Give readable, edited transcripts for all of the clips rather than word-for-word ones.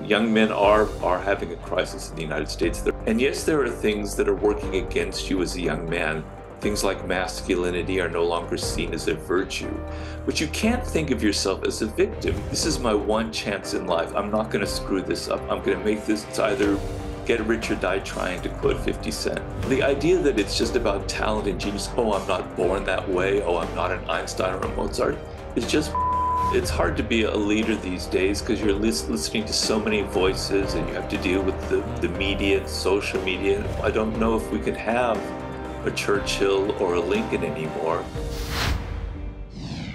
young men are having a crisis in the United States. And yes, there are things that are working against you as a young man. Things like masculinity are no longer seen as a virtue. But you can't think of yourself as a victim. This is my one chance in life. I'm not going to screw this up. I'm going to make this either get rich or die trying, to quote 50 Cent. The idea that it's just about talent and genius, oh, I'm not born that way, oh, I'm not an Einstein or a Mozart, is just it's hard to be a leader these days because you're listening to so many voices and you have to deal with the media and social media. I don't know if we can have a Churchill or a Lincoln anymore.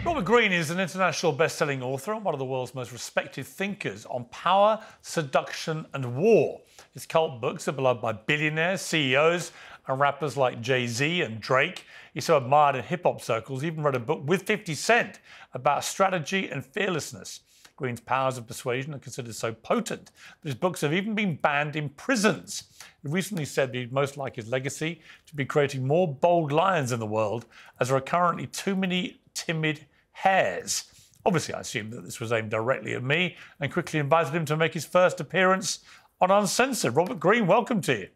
Robert Greene is an international best-selling author and one of the world's most respected thinkers on power, seduction and war. His cult books are beloved by billionaires, CEOs and rappers like Jay-Z and Drake. He's so admired in hip-hop circles, he even wrote a book with 50 Cent about strategy and fearlessness. Greene's powers of persuasion are considered so potent that his books have even been banned in prisons. He recently said that he'd most like his legacy to be creating more bold lions in the world, as there are currently too many timid hares. Obviously, I assume that this was aimed directly at me, and quickly invited him to make his first appearance on Uncensored. Robert Greene, welcome to you.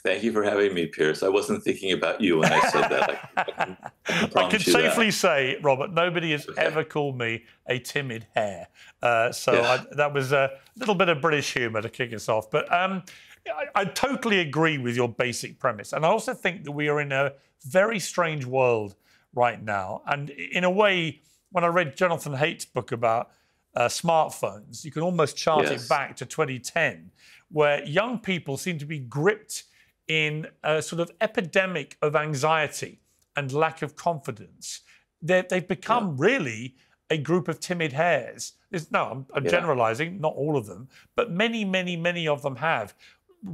Thank you for having me, Piers. I wasn't thinking about you when I said that. I can safely say, Robert, nobody has ever called me a timid hare. That was a little bit of British humour to kick us off. But I totally agree with your basic premise. And I also think that we are in a very strange world right now. And in a way, when I read Jonathan Haidt's book about smartphones, you can almost chart it back to 2010, where young people seem to be gripped in a sort of epidemic of anxiety and lack of confidence. They've become really a group of timid hares. I'm generalising, not all of them, but many, many, many of them have.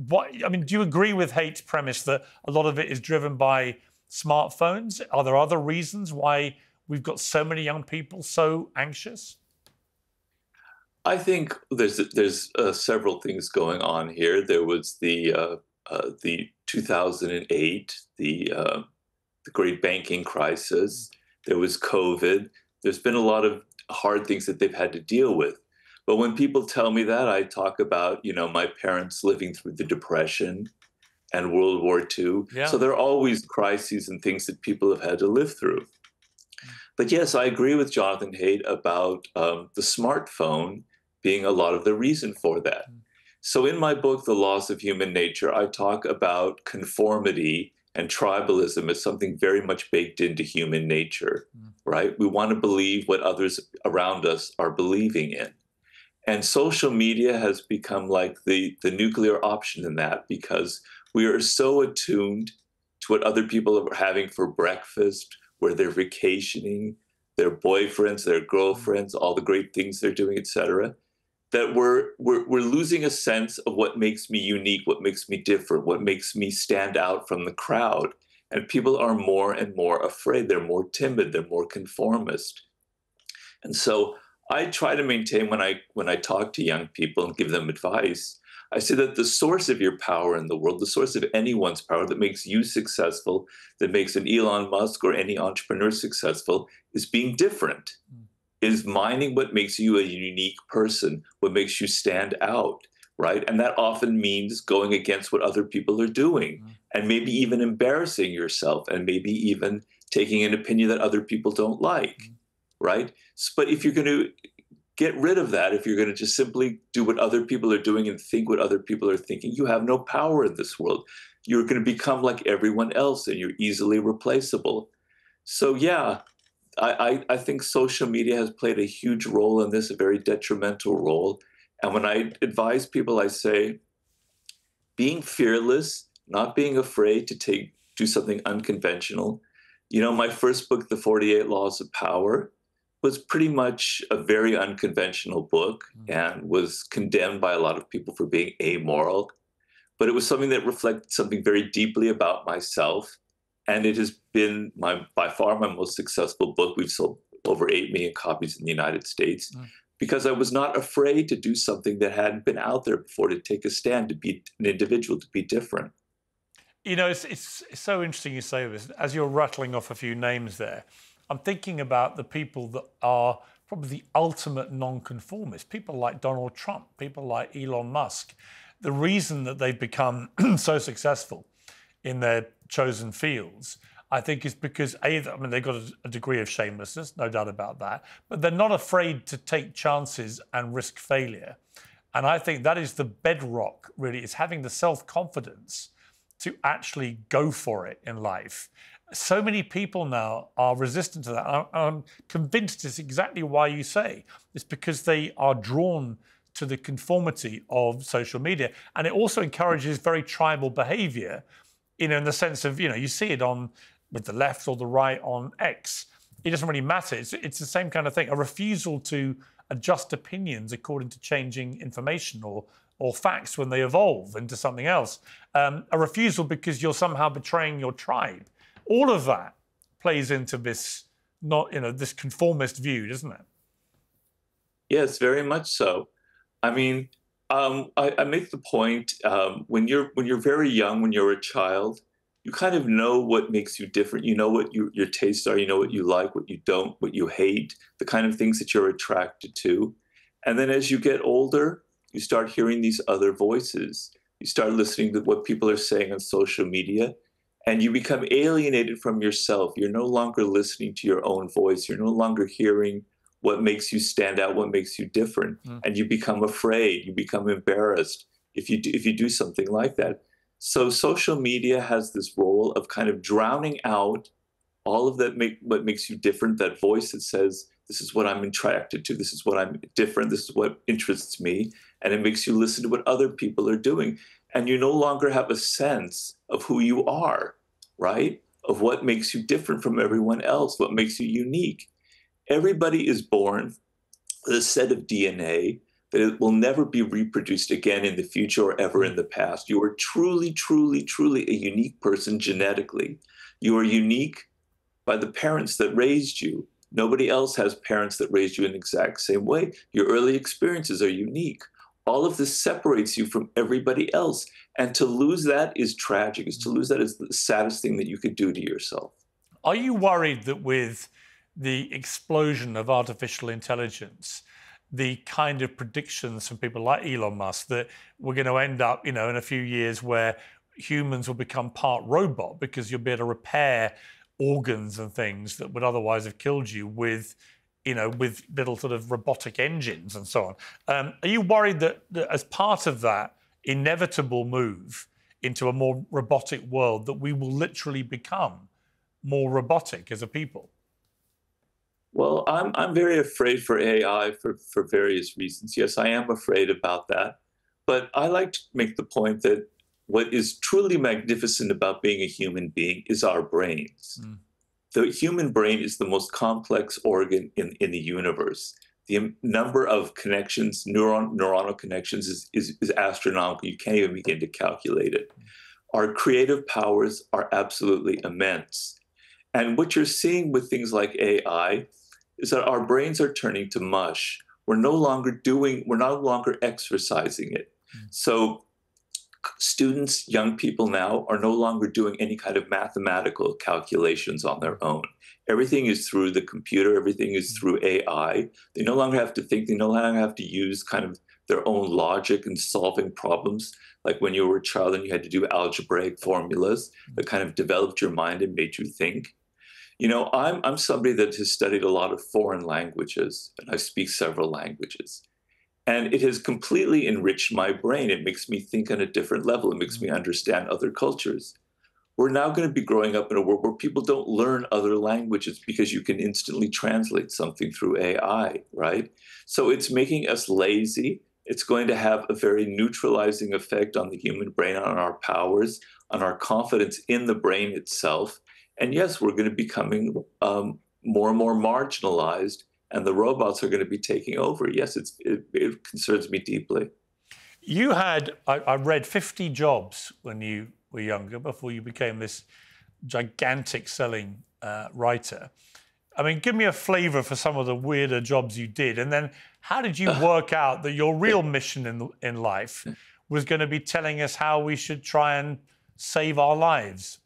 Do you agree with Haidt's premise that a lot of it is driven by smartphones? Are there other reasons why we've got so many young people so anxious? I think there's several things going on here. There was the 2008, the great banking crisis. There was COVID. There's been a lot of hard things that they've had to deal with. But when people tell me that, I talk about, my parents living through the Depression and World War II. Yeah. So there are always crises and things that people have had to live through. But yes, I agree with Jonathan Haidt about the smartphone being a lot of the reason for that. So in my book, The Laws of Human Nature, I talk about conformity and tribalism as something very much baked into human nature, right? We want to believe what others around us are believing in. And social media has become like the nuclear option in that, because we are so attuned to what other people are having for breakfast, where they're vacationing, their boyfriends, their girlfriends, all the great things they're doing, etc., that we're losing a sense of what makes me unique, what makes me different, what makes me stand out from the crowd. And people are more and more afraid. They're more timid. They're more conformist. And so I try to maintain, when I talk to young people and give them advice, I say that the source of your power in the world, the source of anyone's power that makes you successful, that makes an Elon Musk or any entrepreneur successful, is being different. Is mining what makes you a unique person, what makes you stand out, right? And that often means going against what other people are doing, and maybe even embarrassing yourself, and maybe even taking an opinion that other people don't like, right? But if you're going to get rid of that, if you're going to just simply do what other people are doing and think what other people are thinking, you have no power in this world. You're going to become like everyone else, and you're easily replaceable. So yeah, I think social media has played a huge role in this, a very detrimental role. And when I advise people, I say, being fearless, not being afraid to do something unconventional. My first book, The 48 Laws of Power, was pretty much a very unconventional book and was condemned by a lot of people for being amoral. But it was something that reflected something very deeply about myself. And it has been by far my most successful book. We've sold over 8 million copies in the United States because I was not afraid to do something that hadn't been out there before, to take a stand, to be an individual, to be different. It's so interesting you say this. As you're rattling off a few names there, I'm thinking about the people that are probably the ultimate nonconformist. People like Donald Trump, people like Elon Musk. The reason that they've become so successful in their chosen fields, I think, is because they've got a degree of shamelessness, no doubt about that, but they're not afraid to take chances and risk failure. And I think that is the bedrock, really, is having the self-confidence to actually go for it in life. So many people now are resistant to that. I'm convinced it's exactly why you say. It's because they are drawn to the conformity of social media. And it also encourages very tribal behavior, in the sense of, you see it with the left or the right on X. It doesn't really matter. It's the same kind of thing. A refusal to adjust opinions according to changing information or facts when they evolve into something else. A refusal because you're somehow betraying your tribe. All of that plays into this, this conformist view, doesn't it? Yes, very much so. I mean, I make the point, when you're very young, when you're a child, you kind of know what makes you different. You know what your tastes are. You know what you like, what you don't, what you hate, the kind of things that you're attracted to. And then as you get older, you start hearing these other voices. You start listening to what people are saying on social media, and you become alienated from yourself. You're no longer listening to your own voice. You're no longer hearing what makes you stand out, what makes you different. And you become afraid, you become embarrassed if you do something like that. So social media has this role of kind of drowning out all of that, what makes you different, that voice that says, this is what I'm attracted to, this is what I'm different, this is what interests me. And it makes you listen to what other people are doing. And you no longer have a sense of who you are, right? Of what makes you different from everyone else, what makes you unique. Everybody is born with a set of DNA that it will never be reproduced again in the future or ever in the past. You are truly, truly, truly a unique person genetically. You are unique by the parents that raised you. Nobody else has parents that raised you in the exact same way. Your early experiences are unique. All of this separates you from everybody else. And to lose that is tragic. To lose that is the saddest thing that you could do to yourself. Are you worried that with the explosion of artificial intelligence, the kind of predictions from people like Elon Musk, that we're going to end up, in a few years where humans will become part robot because you'll be able to repair organs and things that would otherwise have killed you with little sort of robotic engines and so on. Are you worried that as part of that inevitable move into a more robotic world, that we will literally become more robotic as a people? Well, I'm very afraid for AI for various reasons. Yes, I am afraid about that. But I like to make the point that what is truly magnificent about being a human being is our brains. The human brain is the most complex organ in the universe. The number of connections, neuronal connections, is astronomical. You can't even begin to calculate it. Our creative powers are absolutely immense. And what you're seeing with things like AI is that our brains are turning to mush. We're no longer exercising it. So students, young people now, are no longer doing any kind of mathematical calculations on their own. Everything is through the computer. Everything is through AI. They no longer have to think. They no longer have to use kind of their own logic in solving problems. Like when you were a child and you had to do algebraic formulas that kind of developed your mind and made you think. I'm somebody that has studied a lot of foreign languages, and I speak several languages. And it has completely enriched my brain. It makes me think on a different level. It makes me understand other cultures. We're now going to be growing up in a world where people don't learn other languages because you can instantly translate something through AI, right? So it's making us lazy. It's going to have a very neutralizing effect on the human brain, on our powers, on our confidence in the brain itself. And yes, we're going to be becoming more and more marginalized, and the robots are going to be taking over. Yes, it concerns me deeply. You had, I read, 50 jobs when you were younger, before you became this gigantic selling writer. I mean, give me a flavour for some of the weirder jobs you did. And then how did you work out that your real mission in life was going to be telling us how we should try and save our lives?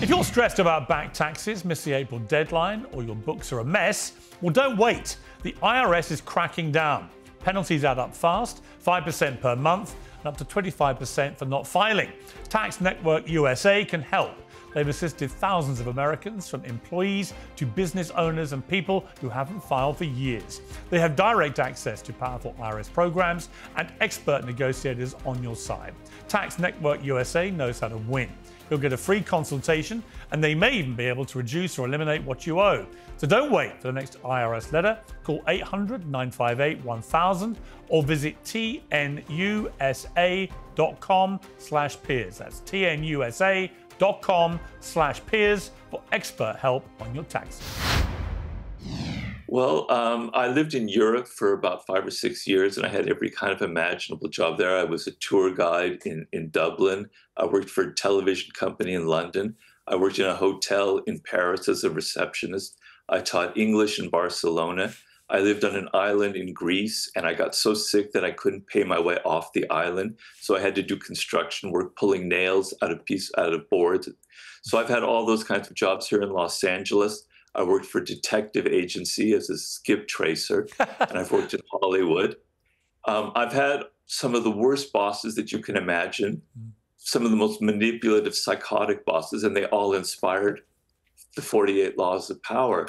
If you're stressed about back taxes, miss the April deadline, or your books are a mess, well, don't wait. The IRS is cracking down. Penalties add up fast, 5% per month, and up to 25% for not filing. Tax Network USA can help. They've assisted thousands of Americans, from employees to business owners and people who haven't filed for years. They have direct access to powerful IRS programs and expert negotiators on your side. Tax Network USA knows how to win. You'll get a free consultation, and they may even be able to reduce or eliminate what you owe. So don't wait for the next IRS letter. Call 800-958-1000 or visit tnusa.com/peers. That's tnusa.com/peers for expert help on your taxes. Well, I lived in Europe for about 5 or 6 years, and I had every kind of imaginable job there. I was a tour guide in Dublin. I worked for a television company in London. I worked in a hotel in Paris as a receptionist. I taught English in Barcelona. I lived on an island in Greece, and I got so sick that I couldn't pay my way off the island. So I had to do construction work, pulling nails out of boards. So I've had all those kinds of jobs here in Los Angeles. I worked for a detective agency as a skip tracer, and I've worked in Hollywood. I've had some of the worst bosses that you can imagine, some of the most manipulative, psychotic bosses, and they all inspired the 48 Laws of Power.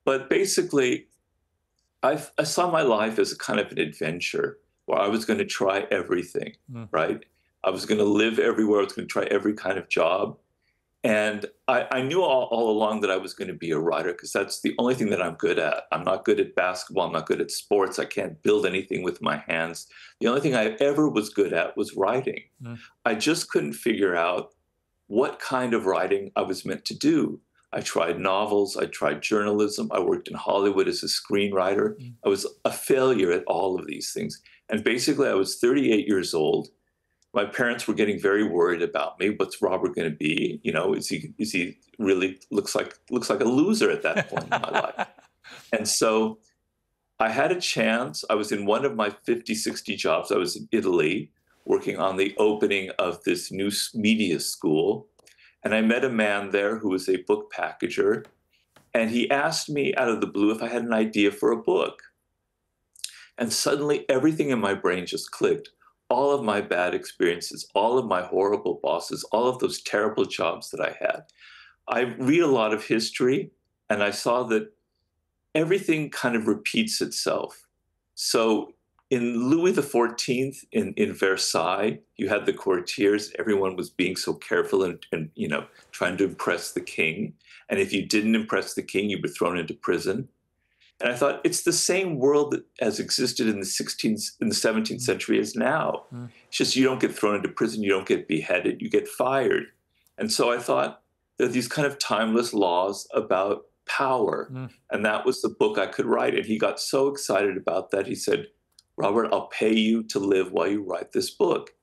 But basically, I saw my life as a kind of an adventure where I was going to try everything, right? I was going to live everywhere. I was going to try every kind of job. And I knew all along that I was going to be a writer, because that's the only thing that I'm good at. I'm not good at basketball. I'm not good at sports. I can't build anything with my hands. The only thing I ever was good at was writing. I just couldn't figure out what kind of writing I was meant to do. I tried novels. I tried journalism. I worked in Hollywood as a screenwriter. I was a failure at all of these things. And basically, I was 38 years old. My parents were getting very worried about me. What's Robert going to be? You know, is he really looks like a loser at that point in my life? And so I had a chance. I was in one of my 50, 60 jobs. I was in Italy working on the opening of this new media school. And I met a man there who was a book packager. And he asked me out of the blue if I had an idea for a book. And suddenly everything in my brain just clicked. All of my bad experiences, all of my horrible bosses, all of those terrible jobs that I had. I read a lot of history, and I saw that everything kind of repeats itself. So in Louis XIV, in Versailles, you had the courtiers. Everyone was being so careful and trying to impress the king. And if you didn't impress the king, you were thrown into prison. And I thought, it's the same world that has existed in the 17th century as now. It's just you don't get thrown into prison, you don't get beheaded, you get fired. And so I thought, there are these kind of timeless laws about power. And that was the book I could write. And he got so excited about that, he said, Robert, I'll pay you to live while you write this book.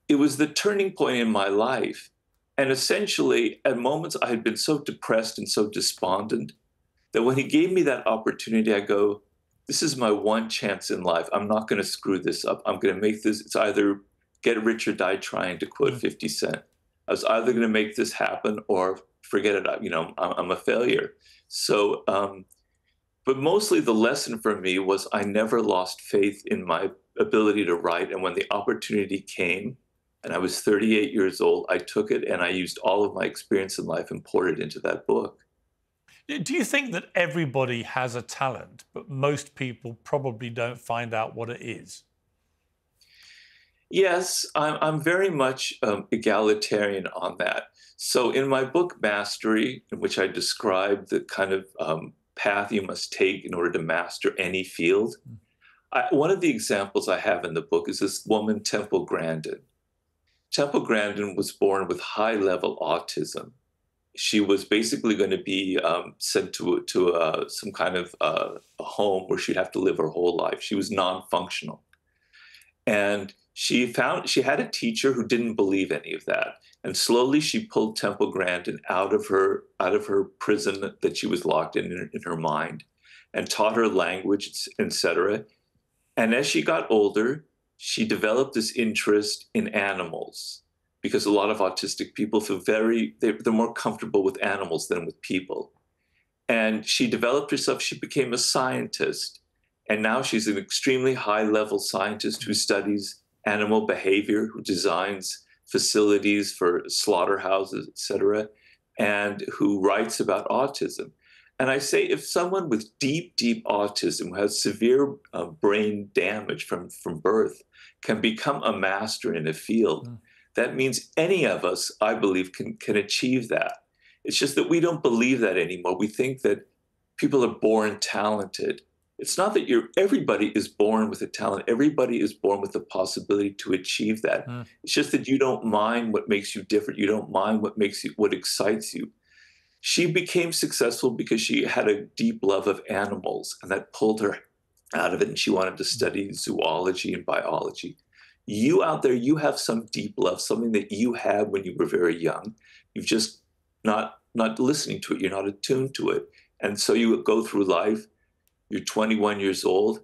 It was the turning point in my life. And essentially, at moments I had been so depressed and so despondent, that when he gave me that opportunity, I go, this is my one chance in life. I'm not going to screw this up. I'm going to make this, it's either get rich or die trying, to quote 50 Cent. I was either going to make this happen or forget it. I'm a failure. So, but mostly the lesson for me was I never lost faith in my ability to write. And when the opportunity came, and I was 38 years old, I took it and I used all of my experience in life and poured it into that book. Do you think that everybody has a talent, but most people probably don't find out what it is? Yes, I'm very much egalitarian on that. So in my book, Mastery, in which I describe the kind of path you must take in order to master any field, one of the examples I have in the book is this woman, Temple Grandin. Temple Grandin was born with high-level autism. She was basically going to be sent to some kind of a home where she'd have to live her whole life. She was non-functional. And she had a teacher who didn't believe any of that. And slowly she pulled Temple Grandin out of her prison that she was locked in her mind, and taught her language, etc. And as she got older, she developed this interest in animals. because a lot of autistic people feel they're more comfortable with animals than with people. And she developed herself, she became a scientist. And now she's an extremely high-level scientist who studies animal behavior, who designs facilities for slaughterhouses, et cetera, and who writes about autism. And I say, if someone with deep, deep autism, who has severe brain damage from birth, can become a master in a field, that means any of us, I believe, can achieve that. It's just that we don't believe that anymore. We think that people are born talented. It's not that everybody is born with a talent. Everybody is born with the possibility to achieve that. It's just that you don't mind what makes you different. You don't mind what excites you. She became successful because she had a deep love of animals, and that pulled her out of it, and she wanted to study zoology and biology. You out there, you have some deep love, something that you had when you were very young. You've just not listening to it. You're not attuned to it. And so you go through life, you're 21 years old,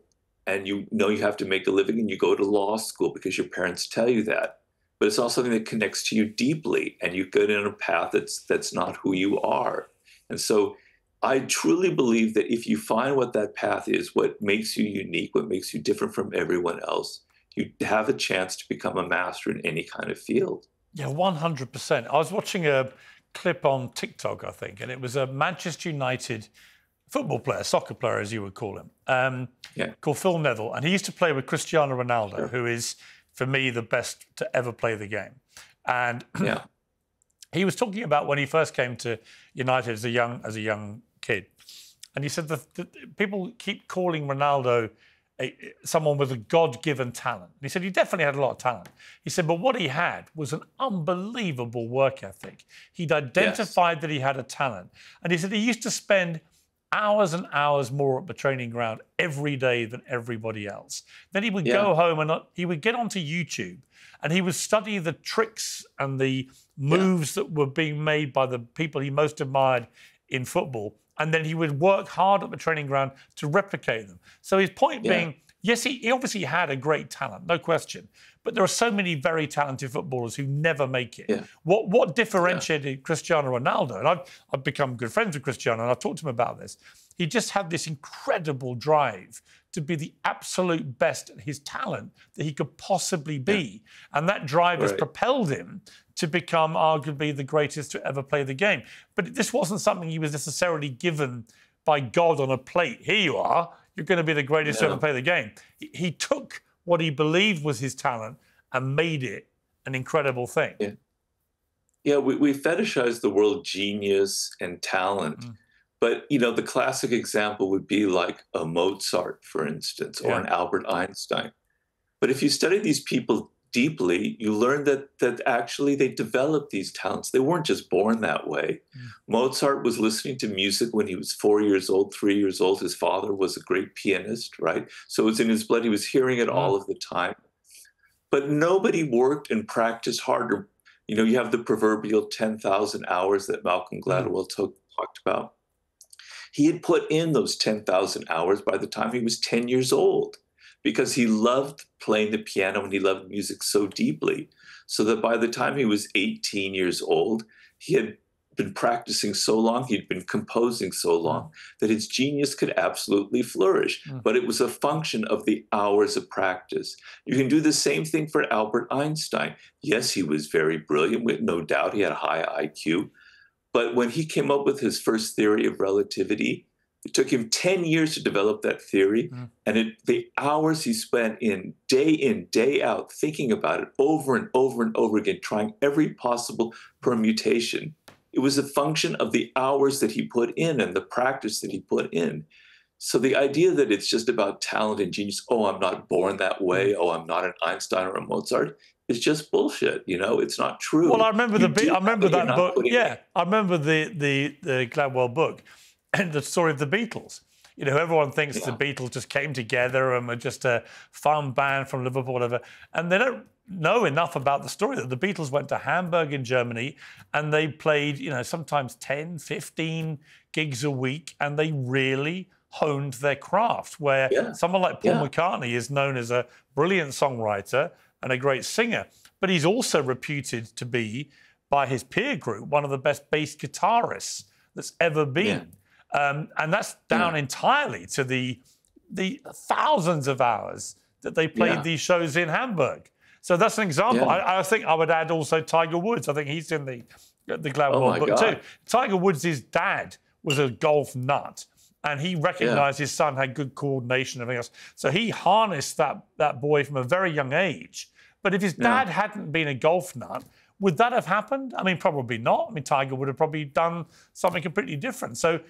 and you know you have to make a living, and you go to law school because your parents tell you that. But it's also something that connects to you deeply, and you get in a path that's not who you are. And so I truly believe that if you find what that path is, what makes you unique, what makes you different from everyone else, you have a chance to become a master in any kind of field. Yeah, 100%. I was watching a clip on TikTok, I think, and it was a Manchester United football player, soccer player, as you would call him, called Phil Neville. And he used to play with Cristiano Ronaldo, who is, for me, the best to ever play the game. And he was talking about when he first came to United as a young kid. And he said that people keep calling Ronaldo someone with a God-given talent. And he said he definitely had a lot of talent. He said, but what he had was an unbelievable work ethic. He'd identified that he had a talent. And he said he used to spend hours and hours more at the training ground every day than everybody else. Then he would go home and he would get onto YouTube and he would study the tricks and the moves that were being made by the people he most admired in football. And then he would work hard at the training ground to replicate them. So his point being, yes, he obviously had a great talent, no question. But there are so many very talented footballers who never make it. What differentiated Cristiano Ronaldo, and I've become good friends with Cristiano, and I've talked to him about this, he just had this incredible drive to be the absolute best at his talent that he could possibly be. And that drive has propelled him to become arguably the greatest to ever play the game. But this wasn't something he was necessarily given by God on a plate. Here you are, you're going to be the greatest to ever play the game. He took what he believed was his talent and made it an incredible thing. Yeah, we fetishize the word genius and talent. But, you know, the classic example would be like a Mozart, for instance, or an Albert Einstein. But if you study these people deeply, you learn that actually they developed these talents. They weren't just born that way. Mozart was listening to music when he was 4 years old, 3 years old. His father was a great pianist, right? So it was in his blood. He was hearing it all of the time. But nobody worked and practiced harder. You know, you have the proverbial 10,000 hours that Malcolm Gladwell talked about. He had put in those 10,000 hours by the time he was 10 years old because he loved playing the piano and he loved music so deeply. So that by the time he was 18 years old, he had been practicing so long, he'd been composing so long that his genius could absolutely flourish. But it was a function of the hours of practice. You can do the same thing for Albert Einstein. Yes, he was very brilliant, with no doubt. He had a high IQ. But when he came up with his first theory of relativity, it took him 10 years to develop that theory. And the hours he spent in, day out, thinking about it over and over and over again, trying every possible permutation. It was a function of the hours that he put in and the practice that he put in. So the idea that it's just about talent and genius, oh, I'm not born that way, oh, I'm not an Einstein or a Mozart, is just bullshit. You know, it's not true. Well, I remember that book. Yeah, I remember the Gladwell book and the story of the Beatles. You know, everyone thinks the Beatles just came together and were just a fun band from Liverpool, whatever, and they don't know enough about the story that the Beatles went to Hamburg in Germany and they played, you know, sometimes 10, 15 gigs a week, and they really honed their craft, where someone like Paul McCartney is known as a brilliant songwriter, and a great singer. But he's also reputed to be, by his peer group, one of the best bass guitarists that's ever been. And that's down entirely to the thousands of hours that they played these shows in Hamburg. So that's an example. I think I would add also Tiger Woods. I think he's in the Glad World book too. Tiger Woods' dad was a golf nut, and he recognised his son had good coordination and everything else. So he harnessed that boy from a very young age. But if his dad hadn't been a golf nut, would that have happened? I mean, probably not. I mean, Tiger would have probably done something completely different. So,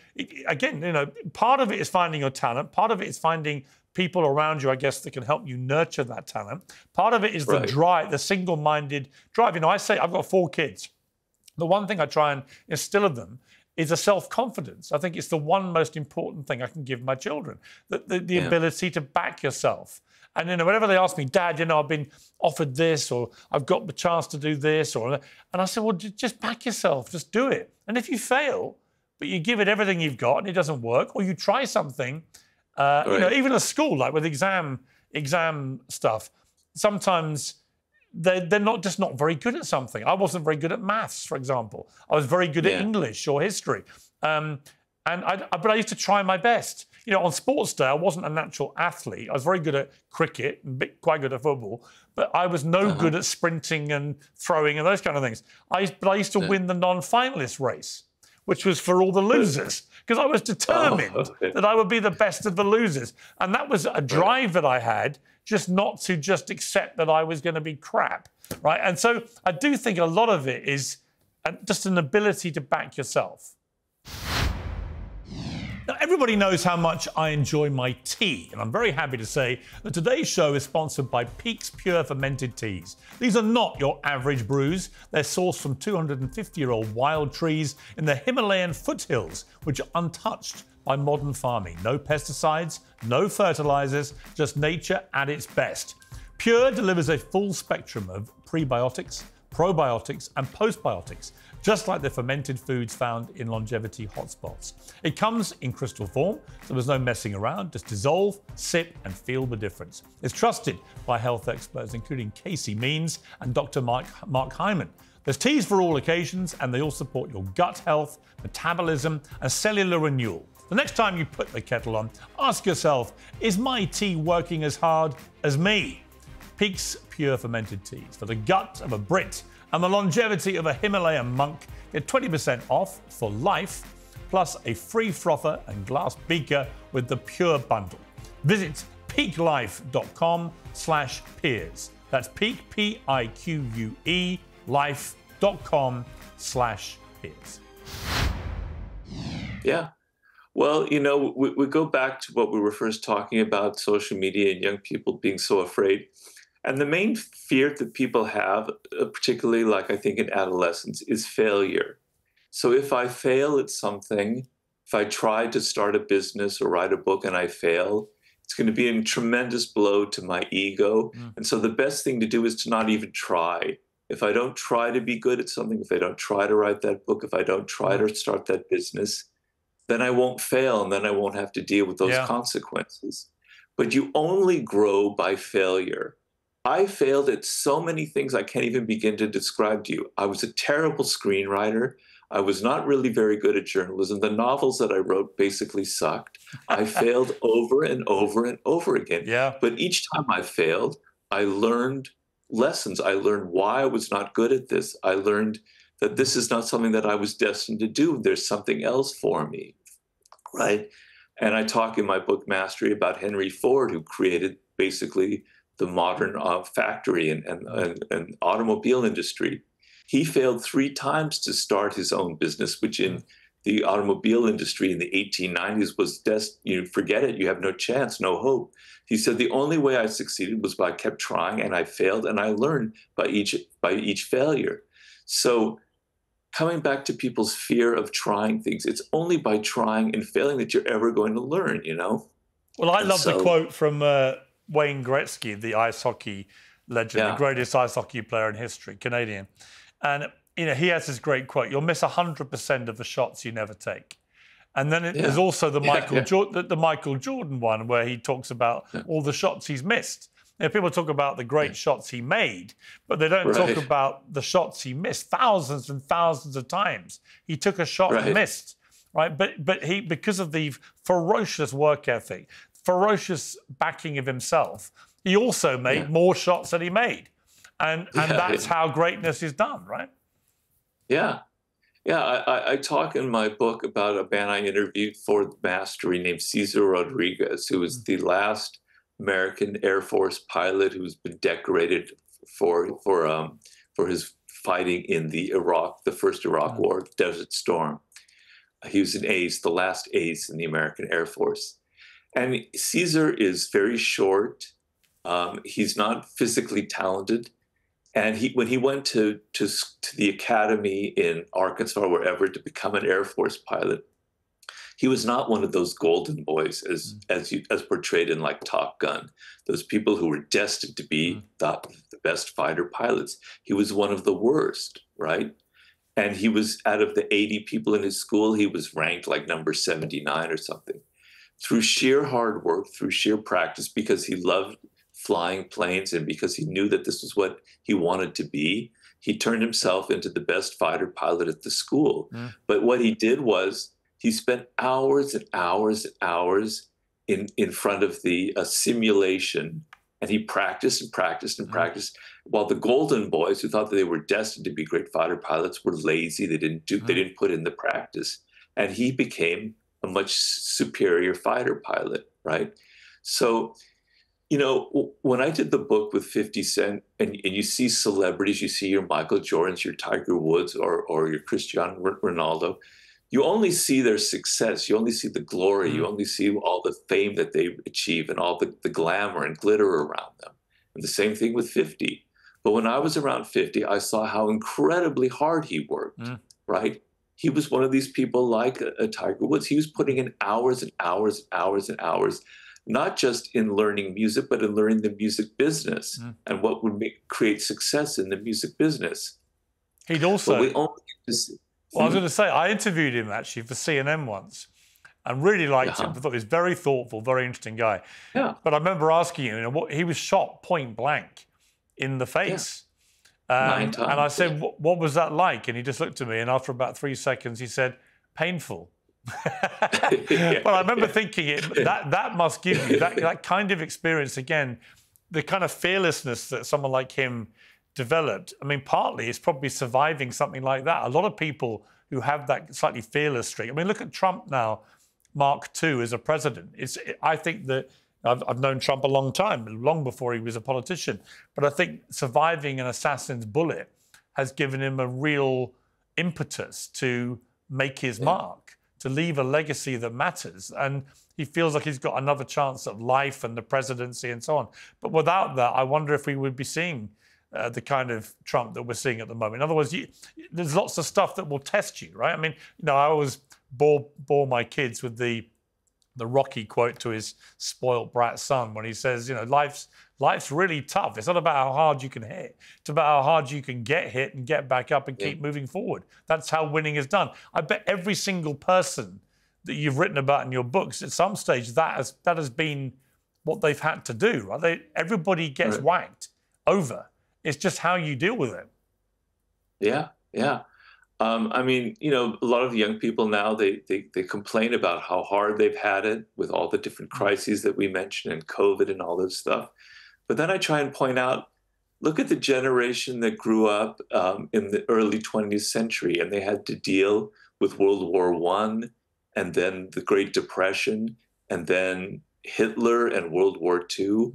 again, you know, part of it is finding your talent. Part of it is finding people around you, I guess, that can help you nurture that talent. Part of it is the drive, the single-minded drive. You know, I say I've got 4 kids. The one thing I try and instill in them is a self-confidence. I think it's the one most important thing I can give my children, the ability to back yourself. And, you know, whenever they ask me, Dad, you know, I've been offered this, or I've got the chance to do this, and I say, well, just back yourself, just do it. And if you fail, but you give it everything you've got and it doesn't work, or you try something, you know, even at school, like with exam stuff, sometimes they're not very good at something. I wasn't very good at maths, for example. I was very good at English or history. But I used to try my best. You know, on sports day, I wasn't a natural athlete. I was very good at cricket and quite good at football, but I was no good at sprinting and throwing and those kind of things. But I used to win the non-finalist race, which was for all the losers, because I was determined that I would be the best of the losers. And that was a drive that I had, just not to just accept that I was going to be crap, right? And so I do think a lot of it is just an ability to back yourself. Now, everybody knows how much I enjoy my tea, and I'm very happy to say that today's show is sponsored by Pique's Pure Fermented Teas. These are not your average brews. They're sourced from 250-year-old wild trees in the Himalayan foothills, which are untouched by modern farming. No pesticides, no fertilizers, just nature at its best. Pure delivers a full spectrum of prebiotics, probiotics, and postbiotics, just like the fermented foods found in longevity hotspots. It comes in crystal form, so there's no messing around. Just dissolve, sip, and feel the difference. It's trusted by health experts, including Casey Means and Dr. Mark Hyman. There's teas for all occasions, and they all support your gut health, metabolism, and cellular renewal. The next time you put the kettle on, ask yourself, is my tea working as hard as me? Pique's Pure Fermented Teas, for the gut of a Brit and the longevity of a Himalayan monk. Get 20% off for life, plus a free frother and glass beaker with the Pure Bundle. Visit piquelife.com/Piers. That's Pique, Pique, life.com/Piers. Yeah. Well, you know, we go back to what we were first talking about, social media and young people being so afraid. And the main fear that people have, particularly like I think in adolescence, is failure. So if I fail at something, if I try to start a business or write a book and I fail, it's going to be a tremendous blow to my ego. And so the best thing to do is to not even try. If I don't try to be good at something, if I don't try to write that book, if I don't try to start that business, then I won't fail, and then I won't have to deal with those consequences. But you only grow by failure. I failed at so many things I can't even begin to describe to you. I was a terrible screenwriter. I was not really very good at journalism. The novels that I wrote basically sucked. I failed over and over and over again. But each time I failed, I learned lessons. I learned why I was not good at this. I learned that this is not something that I was destined to do. There's something else for me, right? And I talk in my book, Mastery, about Henry Ford, who created basically the modern factory and automobile industry. He failed 3 times to start his own business, which in the automobile industry in the 1890s was you forget it, you have no chance, no hope. He said the only way I succeeded was by I kept trying, and I failed, and I learned by each failure. So coming back to people's fear of trying things, it's only by trying and failing that you're ever going to learn, you know? Well, I love the quote from Wayne Gretzky, the ice hockey legend, the greatest ice hockey player in history, Canadian. And you know, he has this great quote: "You'll miss 100% of the shots you never take." And then there's also the Michael Jordan one, where he talks about all the shots he's missed. Now, people talk about the great shots he made, but they don't talk about the shots he missed thousands and thousands of times. He took a shot and missed, right? But he, because of the ferocious work ethic, ferocious backing of himself, he also made more shots than he made. And that's how greatness is done, right? Yeah. Yeah, I talk in my book about a man I interviewed for Mastery named Cesar Rodriguez, who was the last American Air Force pilot who's been decorated for his fighting in the first Iraq War, the Desert Storm. He was an ace, the last ace in the American Air Force. And Cesar is very short. He's not physically talented. And when he went to the academy in Arkansas or wherever to become an Air Force pilot, he was not one of those golden boys as portrayed in like Top Gun, those people who were destined to be the best fighter pilots. He was one of the worst, right? And he was, out of the 80 people in his school, he was ranked like number 79 or something. Through sheer hard work, through sheer practice, because he loved flying planes and because he knew that this was what he wanted to be, he turned himself into the best fighter pilot at the school. But what he did was he spent hours and hours and hours in front of the simulation, and he practiced and practiced and practiced, while the golden boys who thought that they were destined to be great fighter pilots were lazy. They didn't put in the practice, and he became a much superior fighter pilot, right? So, you know, when I did the book with 50 Cent, and you see celebrities, you see your Michael Jordans, your Tiger Woods, or your Cristiano Ronaldo, you only see their success. You only see the glory. You only see all the fame that they achieve and all the glamour and glitter around them. And the same thing with 50. But when I was around 50, I saw how incredibly hard he worked, right? He was one of these people like a Tiger Woods. He was putting in hours and hours and hours and hours, not just in learning music, but in learning the music business and what would create success in the music business. He'd also... Well, I was going to say, I interviewed him actually for CNN once and really liked him. I thought he was very thoughtful, very interesting guy. But I remember asking him, he was shot point blank in the face. 9 times. And I said, what was that like? And he just looked at me, and after about 3 seconds, he said, painful. But I remember thinking that must give you that kind of experience, again, the kind of fearlessness that someone like him developed. I mean, partly it's probably surviving something like that. A lot of people who have that slightly fearless streak. I mean, look at Trump now, Mark II as a president. I think that I've known Trump a long time, long before he was a politician. But I think surviving an assassin's bullet has given him a real impetus to make his mark, to leave a legacy that matters. And he feels like he's got another chance at life and the presidency and so on. But without that, I wonder if we would be seeing the kind of Trump that we're seeing at the moment. In other words, there's lots of stuff that will test you, right? I mean, I always bore my kids with the Rocky quote to his spoilt brat son when he says, life's really tough. It's not about how hard you can hit. It's about how hard you can get hit and get back up and keep moving forward. That's how winning is done. I bet every single person that you've written about in your books, at some stage, that has been what they've had to do, right? Everybody gets whacked over. It's just how you deal with it. Yeah. I mean, a lot of young people now, they complain about how hard they've had it with all the different crises that we mentioned and COVID and all this stuff. But then I try and point out, look at the generation that grew up in the early 20th century, and they had to deal with World War I, and then the Great Depression, and then Hitler and World War II.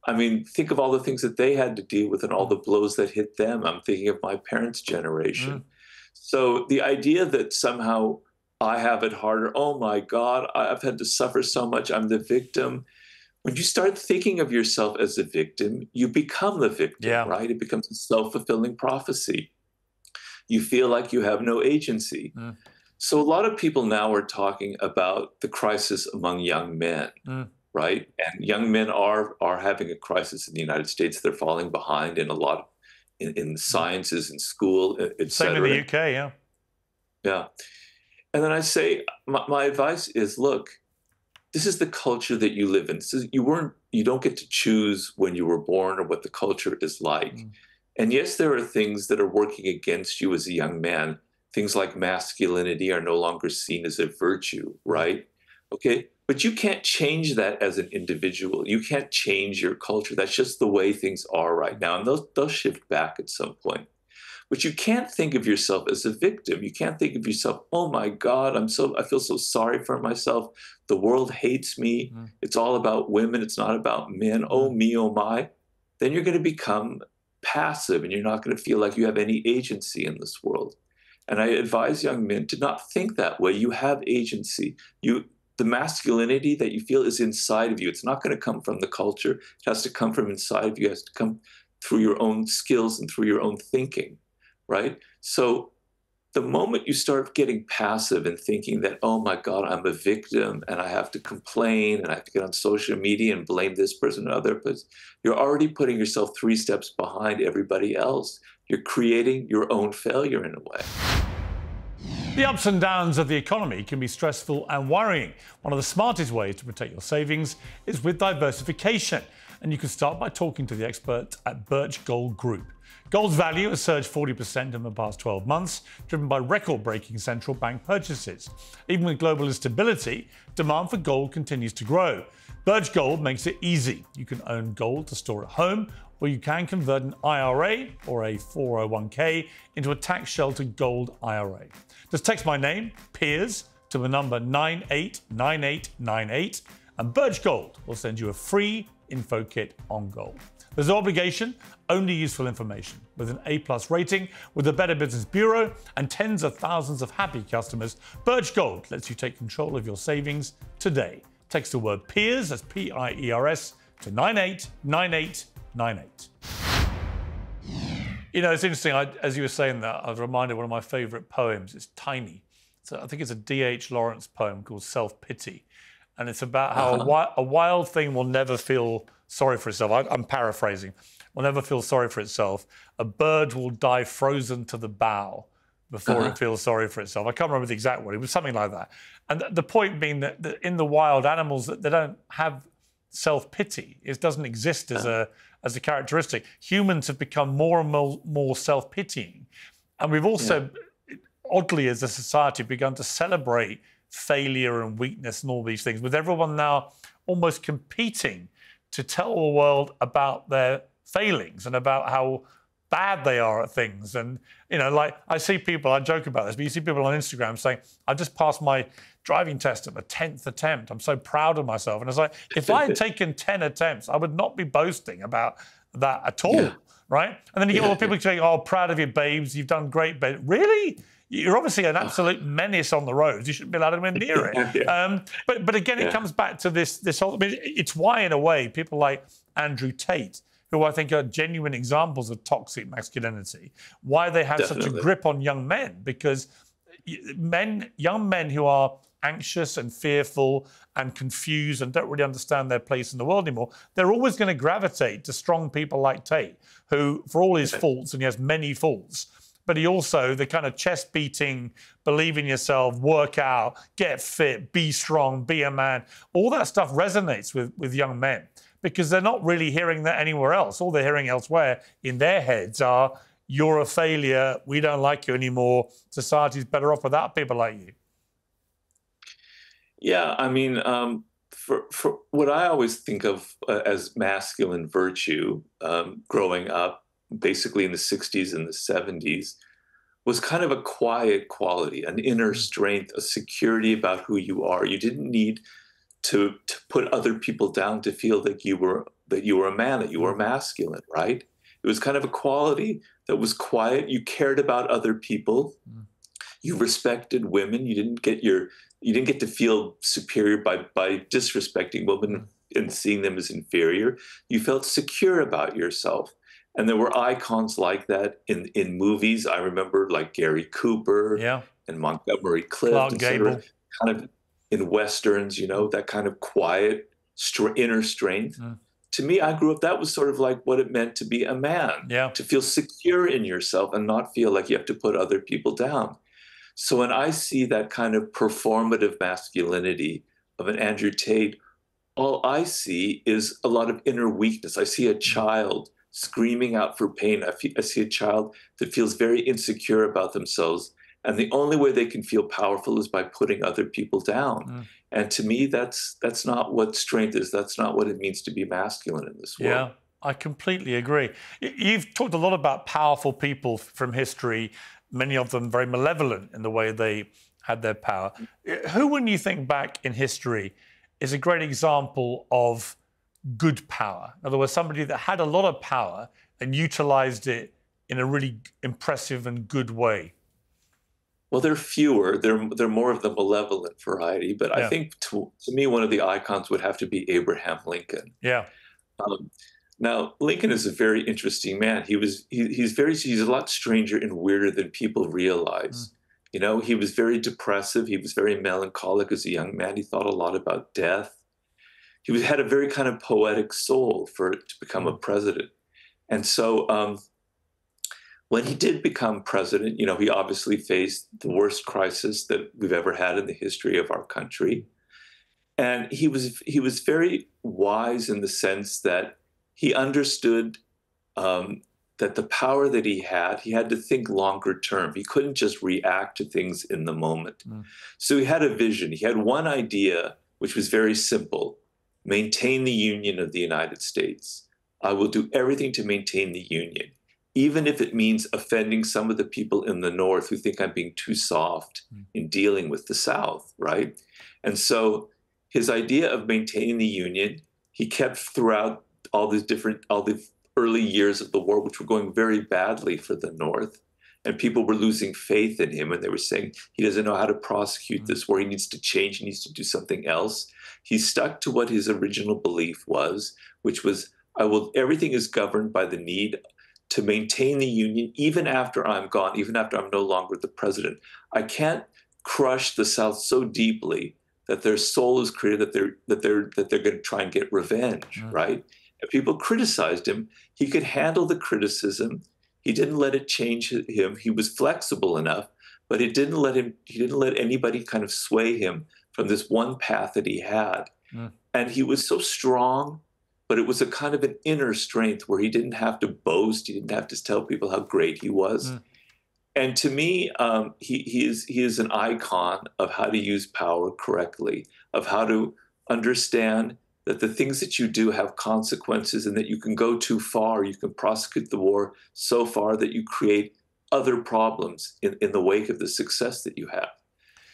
I mean, think of all the things that they had to deal with and all the blows that hit them. I'm thinking of my parents' generation. So the idea that somehow I have it harder, oh my God, I've had to suffer so much, I'm the victim. When you start thinking of yourself as a victim, you become the victim, right? It becomes a self-fulfilling prophecy. You feel like you have no agency. So a lot of people now are talking about the crisis among young men. Right? And young men are having a crisis in the United States. They're falling behind in a lot in sciences and school, et cetera. Same in the UK, Yeah. And then I say, my advice is, look, this is the culture that you live in. You don't get to choose when you were born or what the culture is like. Mm. And yes, there are things that are working against you as a young man. Things like masculinity are no longer seen as a virtue, right? Okay. But you can't change that as an individual. You can't change your culture. That's just the way things are right now. And they'll shift back at some point. But you can't think of yourself as a victim. You can't think of yourself, oh my God, I feel so sorry for myself. The world hates me. Mm. It's all about women. It's not about men. Oh me, oh my. Then you're going to become passive and you're not going to feel like you have any agency in this world. And I advise young men to not think that way. You have agency. The masculinity that you feel is inside of you. It's not going to come from the culture. It has to come from inside of you. It has to come through your own skills and through your own thinking. Right? So the moment you start getting passive and thinking that, oh my God, I'm a victim and I have to complain and I have to get on social media and blame this person and other person, you're already putting yourself 3 steps behind everybody else. You're creating your own failure in a way. The ups and downs of the economy can be stressful and worrying. One of the smartest ways to protect your savings is with diversification. And you can start by talking to the expert at Birch Gold Group. Gold's value has surged 40% in the past 12 months, driven by record-breaking central bank purchases. Even with global instability, demand for gold continues to grow. Birch Gold makes it easy. You can own gold to store at home, or you can convert an IRA or a 401k into a tax-sheltered gold IRA. Just text my name, Piers, to the number 989898, and Birch Gold will send you a free info kit on gold. There's no obligation, only useful information. With an A+ rating, with the Better Business Bureau, and tens of thousands of happy customers, Birch Gold lets you take control of your savings today. Text the word Piers, that's P-I-E-R-S, to 989898. You know, it's interesting, as you were saying that, I was reminded of one of my favourite poems. It's tiny. I think it's a D.H. Lawrence poem called Self-Pity. And it's about how a wild thing will never feel sorry for itself. I'm paraphrasing. Will never feel sorry for itself. A bird will die frozen to the bough before it feels sorry for itself. I can't remember the exact word. It was something like that. And the point being that in the wild, animals, they don't have self-pity. It doesn't exist as a characteristic. Humans have become more and more self-pitying. And we've also, oddly, as a society, begun to celebrate failure and weakness and all these things, with everyone now almost competing to tell the world about their failings and about how bad they are at things. And, you know, like I see people, I joke about this, but you see people on Instagram saying, I just passed my driving test at the 10th attempt. I'm so proud of myself. And it's like, if I had taken 10 attempts, I would not be boasting about that at all, right? And then you get all the people saying, oh, proud of you, babes, you've done great, babe. Really? You're obviously an absolute menace on the roads. You shouldn't be allowed to be near it. But again, it comes back to this whole. I mean, it's why, in a way, people like Andrew Tate, who I think are genuine examples of toxic masculinity, why they have such a grip on young men, because young men who are anxious and fearful and confused and don't really understand their place in the world anymore, they're always going to gravitate to strong people like Tate, who, for all his faults, and he has many faults, but he also, the kind of chest beating, believe in yourself, work out, get fit, be strong, be a man, all that stuff resonates with young men, because they're not really hearing that anywhere else. All they're hearing elsewhere in their heads are, you're a failure, we don't like you anymore, society's better off without people like you. Yeah, I mean, for what I always think of as masculine virtue, growing up, basically in the 60s and the 70s, was kind of a quiet quality, an inner strength, a security about who you are. You didn't need to put other people down to feel that you were a man, that you were masculine, right? It was kind of a quality that was quiet. You cared about other people. You respected women. You didn't get to feel superior by disrespecting women and seeing them as inferior. You felt secure about yourself. And there were icons like that in movies. I remember like Gary Cooper and Montgomery Clift, Clark Gable. Kind of in Westerns, you know, that kind of quiet inner strength. To me, I grew up, that was sort of like what it meant to be a man, to feel secure in yourself and not feel like you have to put other people down. So when I see that kind of performative masculinity of an Andrew Tate, all I see is a lot of inner weakness. I see a child screaming out for pain. I see a child that feels very insecure about themselves. And the only way they can feel powerful is by putting other people down. And to me, that's not what strength is. That's not what it means to be masculine in this world. Yeah, I completely agree. You've talked a lot about powerful people from history, many of them very malevolent in the way they had their power. Who, when you think back in history, is a great example of good power? In other words, somebody that had a lot of power and utilized it in a really impressive and good way. Well, they're fewer. They're more of the malevolent variety. But I think to me, one of the icons would have to be Abraham Lincoln. Yeah. Now, Lincoln is a very interesting man. He's a lot stranger and weirder than people realize. You know, he was very depressive. He was very melancholic as a young man. He thought a lot about death. He had a very kind of poetic soul to become a president. And so when he did become president, you know, he obviously faced the worst crisis that we've ever had in the history of our country. And he was very wise in the sense that he understood that the power that he had to think longer term. He couldn't just react to things in the moment. So he had a vision. He had one idea, which was very simple: maintain the union of the United States. I will do everything to maintain the union, even if it means offending some of the people in the North who think I'm being too soft in dealing with the South, right? And so his idea of maintaining the union, he kept throughout all the early years of the war, which were going very badly for the North. And people were losing faith in him, and they were saying, he doesn't know how to prosecute this war. He needs to change. He needs to do something else. He stuck to what his original belief was, which was, everything is governed by the need to maintain the union even after I'm gone, even after I'm no longer the president. I can't crush the South so deeply that their soul is created, that they're going to try and get revenge, right? And people criticized him. He could handle the criticism. He didn't let it change him. He was flexible enough, but he didn't let anybody kind of sway him from this one path that he had. And he was so strong, but it was a kind of an inner strength where he didn't have to boast. He didn't have to tell people how great he was. And to me, he is an icon of how to use power correctly, of how to understand that the things that you do have consequences, and that you can go too far. You can prosecute the war so far that you create other problems in the wake of the success that you have.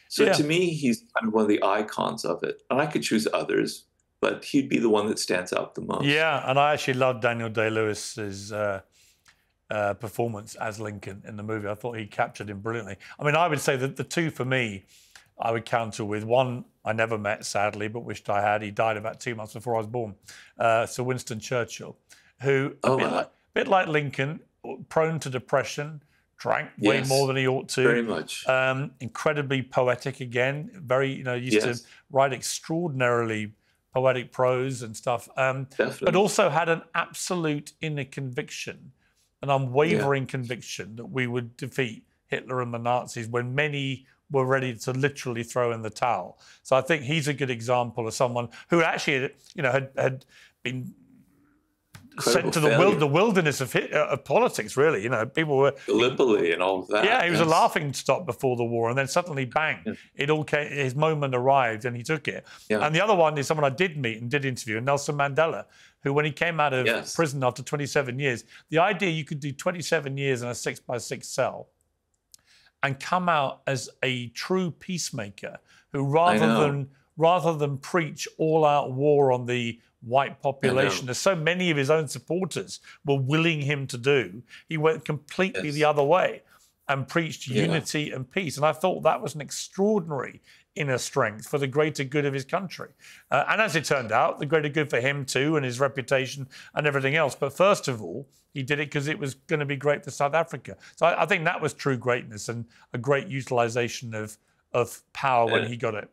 So to me, he's kind of one of the icons of it. And I could choose others, but he'd be the one that stands out the most. Yeah, and I actually loved Daniel Day-Lewis's performance as Lincoln in the movie. I thought he captured him brilliantly. I mean, I would say that the two for me, I would counter with one I never met, sadly, but wished I had. He died about 2 months before I was born. Sir Winston Churchill, who, a bit like Lincoln, prone to depression, drank way more than he ought to. Very much. Incredibly poetic again. Very, used to write extraordinarily poetic prose and stuff. But also had an absolute inner conviction, an unwavering conviction that we would defeat Hitler and the Nazis when many were ready to literally throw in the towel. So I think he's a good example of someone who actually, had been sent to the wilderness of politics, really. People were... Gallipoli and all of that. Yeah, he was a laughing stock before the war, and then suddenly, bang, it all came, his moment arrived and he took it. And the other one is someone I did meet and did interview, Nelson Mandela, who, when he came out of prison after 27 years, the idea you could do 27 years in a 6x6 cell and come out as a true peacemaker who, rather than preach all-out war on the white population, as so many of his own supporters were willing him to do, he went completely the other way and preached unity and peace. And I thought that was an extraordinary inner strength for the greater good of his country. And as it turned out, the greater good for him too, and his reputation and everything else. But first of all, he did it because it was going to be great for South Africa. So I think that was true greatness and a great utilization of power when he got it.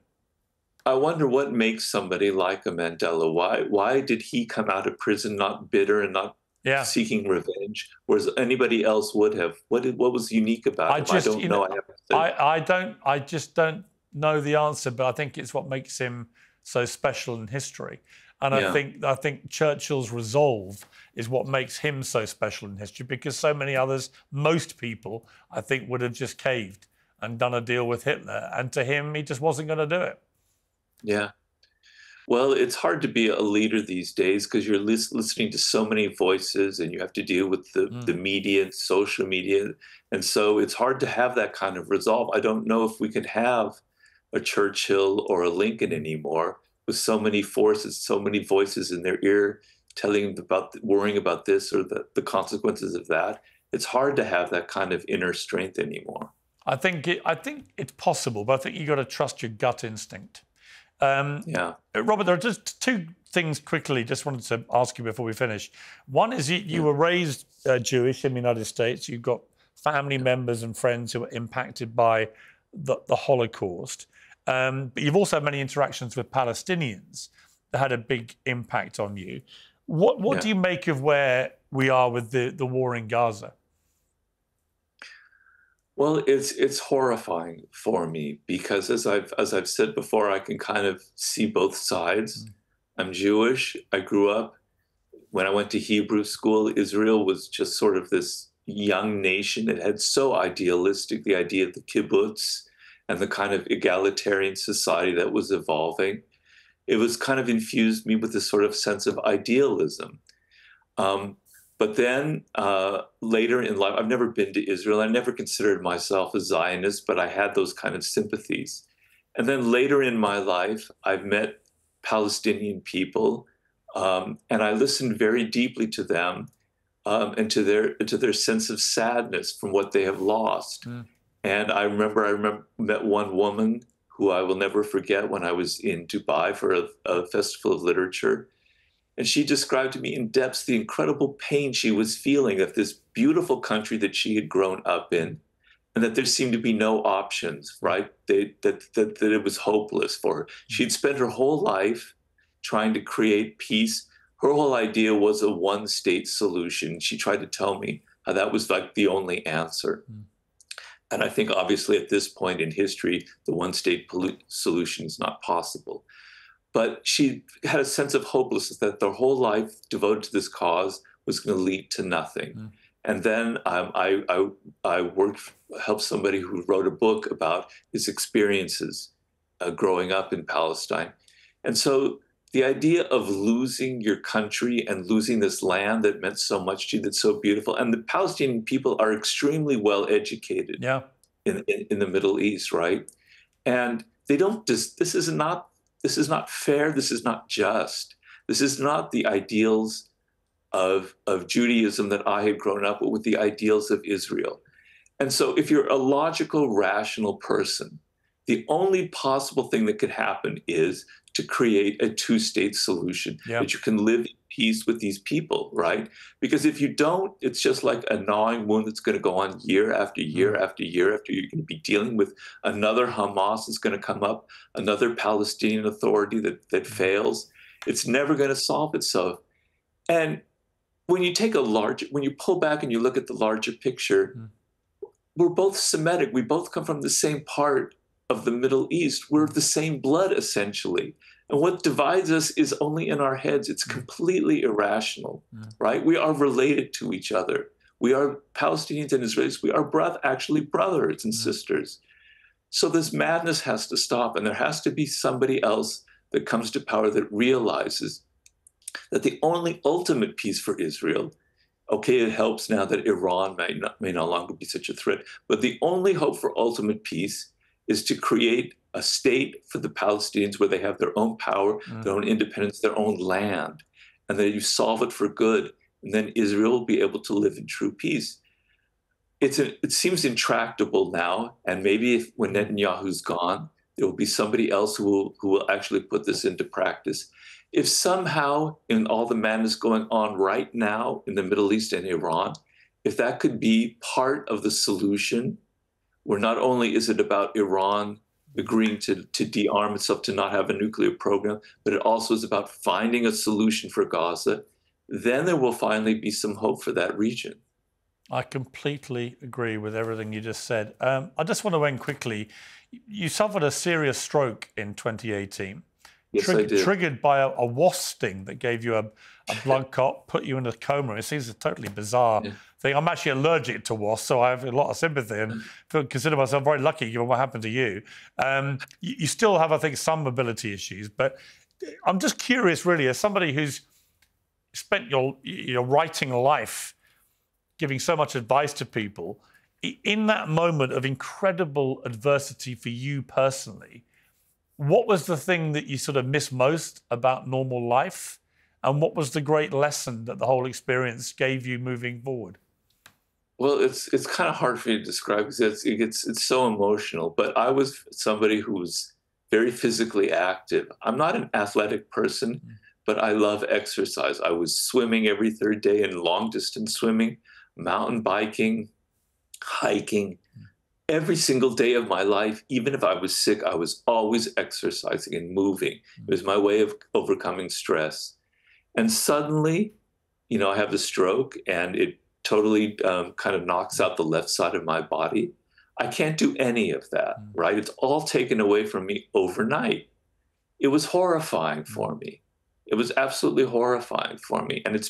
I wonder what makes somebody like a Mandela. Why did he come out of prison not bitter and not seeking revenge, whereas anybody else would have? What was unique about him? I don't know. I just don't know the answer, but I think it's what makes him so special in history. And Yeah. I think Churchill's resolve is what makes him so special in history, because so many others, most people, I think, would have just caved and done a deal with Hitler. And to him, he just wasn't going to do it. Yeah. Well, it's hard to be a leader these days because you're listening to so many voices and you have to deal with the media and social media. And so it's hard to have that kind of resolve. I don't know if we could have a Churchill or a Lincoln anymore with so many forces, so many voices in their ear telling them about worrying about this or the consequences of that. It's hard to have that kind of inner strength anymore. I think it's possible, but I think you've got to trust your gut instinct. Yeah. Robert, there are just two things quickly just wanted to ask you before we finish. One is you were raised Jewish in the United States. You've got family members and friends who were impacted by the Holocaust. But you've also had many interactions with Palestinians that had a big impact on you. What do you make of where we are with the war in Gaza? Well, it's horrifying for me because as I've said before, I can kind of see both sides. I'm Jewish. I grew up when I went to Hebrew school. Israel was just sort of this young nation. It had so idealistic the idea of the kibbutz and the kind of egalitarian society that was evolving. It was kind of infused me with this sort of sense of idealism. But then later in life, I've never been to Israel. I never considered myself a Zionist, but I had those kind of sympathies. And then later in my life, I've met Palestinian people, and I listened very deeply to them and to their sense of sadness from what they have lost. And I remember met one woman who I will never forget when I was in Dubai for a festival of literature. And she described to me in depth the incredible pain she was feeling of this beautiful country that she had grown up in, and that there seemed to be no options, right? That it was hopeless for her. She'd spent her whole life trying to create peace. Her whole idea was a one-state solution. She tried to tell me how that was like the only answer. And I think obviously at this point in history, the one-state solution is not possible. But she had a sense of hopelessness that their whole life devoted to this cause was going to lead to nothing. And then I helped somebody who wrote a book about his experiences growing up in Palestine. And so the idea of losing your country and losing this land that meant so much to you, that's so beautiful. And the Palestinian people are extremely well educated in the Middle East, right? And they don't just, this is not fair. This is not just. This is not the ideals of Judaism that I had grown up with the ideals of Israel. And so if you're a logical, rational person, the only possible thing that could happen is to create a two-state solution that you can live in peace with these people, right? Because if you don't, it's just like a gnawing wound that's going to go on year after year after year after you're going to be dealing with another Hamas that's going to come up, another Palestinian authority that fails. It's never going to solve itself. And when you pull back and you look at the larger picture, we're both Semitic. We both come from the same part of the Middle East. We're the same blood, essentially. And what divides us is only in our heads. It's completely irrational, right? We are related to each other. We are Palestinians and Israelis. We are actually brothers and sisters. So this madness has to stop, and there has to be somebody else that comes to power that realizes that the only ultimate peace for Israel, okay, it helps now that Iran may no longer be such a threat, but the only hope for ultimate peace is to create a state for the Palestinians where they have their own power, their own independence, their own land, and then you solve it for good, and then Israel will be able to live in true peace. It seems intractable now, and maybe when Netanyahu's gone, there will be somebody else who will actually put this into practice. If somehow, in all the madness going on right now in the Middle East and Iran, if that could be part of the solution, where not only is it about Iran agreeing to de-arm itself, to not have a nuclear program, but it also is about finding a solution for Gaza, then there will finally be some hope for that region. I completely agree with everything you just said. I just want to end quickly. You suffered a serious stroke in 2018. Yes, I did. triggered by a wasp sting that gave you a blood clot, put you in a coma. It seems a totally bizarre thing. I'm actually allergic to wasps, so I have a lot of sympathy and consider myself very lucky given what happened to you. You still have, I think, some mobility issues, but I'm just curious, really, as somebody who's spent your writing life giving so much advice to people, in that moment of incredible adversity for you personally, what was the thing that you sort of miss most about normal life? And what was the great lesson that the whole experience gave you moving forward? Well, it's kind of hard for me to describe because it's so emotional. But I was somebody who was very physically active. I'm not an athletic person, but I love exercise. I was swimming every third day in long distance swimming, mountain biking, hiking. Every single day of my life, even if I was sick, I was always exercising and moving. It was my way of overcoming stress. And suddenly, I have the stroke and it totally kind of knocks out the left side of my body. I can't do any of that, right? It's all taken away from me overnight. It was horrifying for me. It was absolutely horrifying for me. And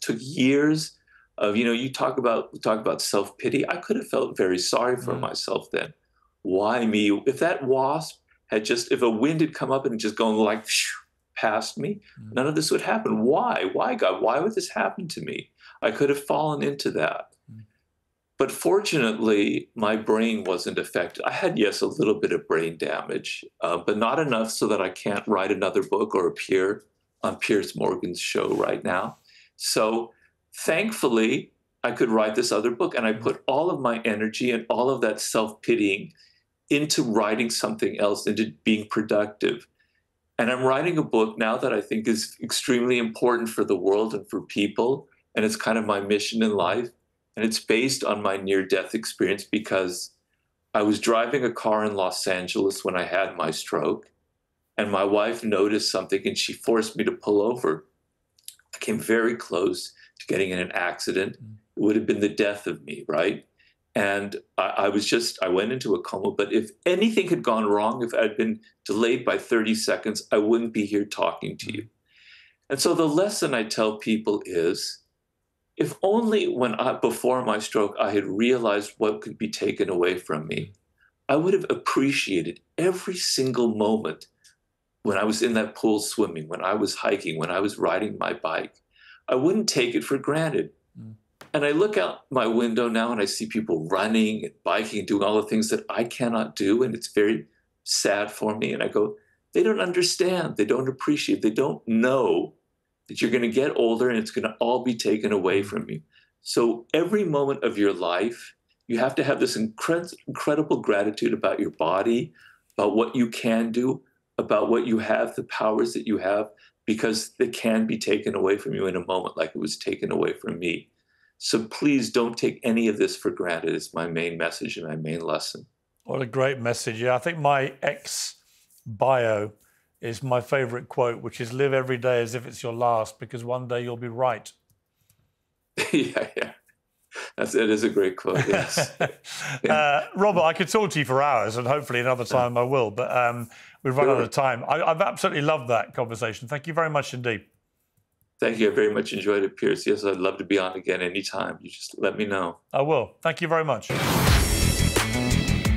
took years of, you talk about self-pity. I could have felt very sorry for myself then. Why me? If that wasp if a wind had come up and just gone like past me, none of this would happen. Why? Why, God? Why would this happen to me? I could have fallen into that. But fortunately, my brain wasn't affected. I had, yes, a little bit of brain damage, but not enough so that I can't write another book or appear on Piers Morgan's show right now. So thankfully, I could write this other book, and I put all of my energy and all of that self-pitying into writing something else, into being productive. And I'm writing a book now that I think is extremely important for the world and for people, and it's kind of my mission in life. And it's based on my near-death experience because I was driving a car in Los Angeles when I had my stroke, and my wife noticed something, and she forced me to pull over. I came very close to getting in an accident. It would have been the death of me, right? And I went into a coma, but if anything had gone wrong, if I'd been delayed by 30 seconds, I wouldn't be here talking to you. And so the lesson I tell people is, if only before my stroke, I had realized what could be taken away from me, I would have appreciated every single moment when I was in that pool swimming, when I was hiking, when I was riding my bike. I wouldn't take it for granted. And I look out my window now and I see people running and biking and doing all the things that I cannot do. And it's very sad for me. And I go, they don't understand. They don't appreciate. They don't know that you're going to get older and it's going to all be taken away from you. So every moment of your life, you have to have this incredible gratitude about your body, about what you can do, about what you have, the powers that you have, because they can be taken away from you in a moment like it was taken away from me. So please don't take any of this for granted. It's my main message and my main lesson. What a great message. Yeah, I think my ex-bio is my favorite quote, which is live every day as if it's your last, because one day you'll be right. Yeah. It is a great quote, yes. Robert, I could talk to you for hours, and hopefully another time I will, but we've run out of time. I've absolutely loved that conversation. Thank you very much indeed. Thank you. I very much enjoyed it, Piers. Yes, I'd love to be on again anytime. You just let me know. I will. Thank you very much.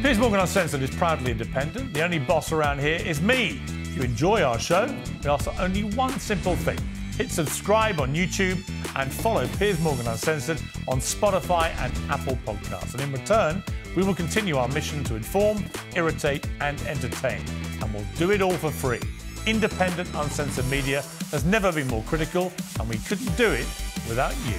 Piers Morgan Uncensored is proudly independent. The only boss around here is me. If you enjoy our show, we ask for only one simple thing. Hit subscribe on YouTube and follow Piers Morgan Uncensored on Spotify and Apple Podcasts. And in return, we will continue our mission to inform, irritate and entertain. And we'll do it all for free. Independent, uncensored media has never been more critical, and we couldn't do it without you.